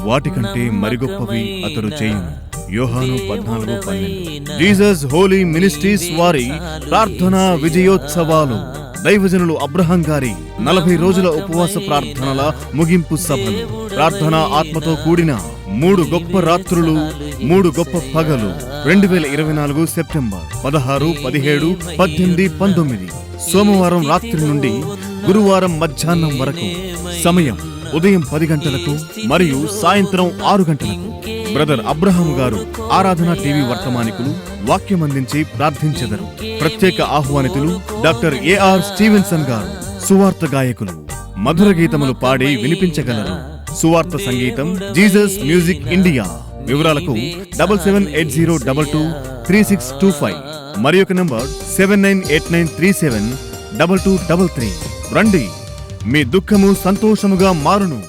వాటికంటే మరిగొప్పవి అతడు చేయును. యోహాను 14:12. జీసస్ హోలీ మినిస్ట్రీస్ వారి ప్రార్థనా విజయోత్సవాలు. దైవజనులు అబ్రహాం గారి 40 రోజుల ఉపవాస ప్రార్థనల ముగింపు సభలు. ప్రార్థనా ఆత్మతో కూడిన 3 గొప్ప రాత్రులు, 3 గొప్ప పగలు. 2024 సెప్టెంబర్ 16, 17, 18, 19. సోమవారం రాత్రి నుండి గురువారం మధ్యాహ్నం వరకు. సమయం ఉదయం 10 గంటలకు మరియు సాయంత్రం 6 గంటలకు. బ్రదర్ అబ్రహాం గారు ఆరాధన టీవీ వర్తమానికులు వాక్యం అందించి ప్రార్థించెదరు. ప్రత్యేక ఆహ్వానితులు డాక్టర్ ఏఆర్ స్టీవెన్సన్ గారు. సువార్త గాయకులు మధుర గీతములు పాడి వినిపించగలరు. సువార్త సంగీతం జీసస్ మ్యూజిక్ ఇండియా. వివరాలకు 7780223625 మరి ఒక నంబర్ 7989372233. రండి, మీ దుఃఖము సంతోషముగా మారును.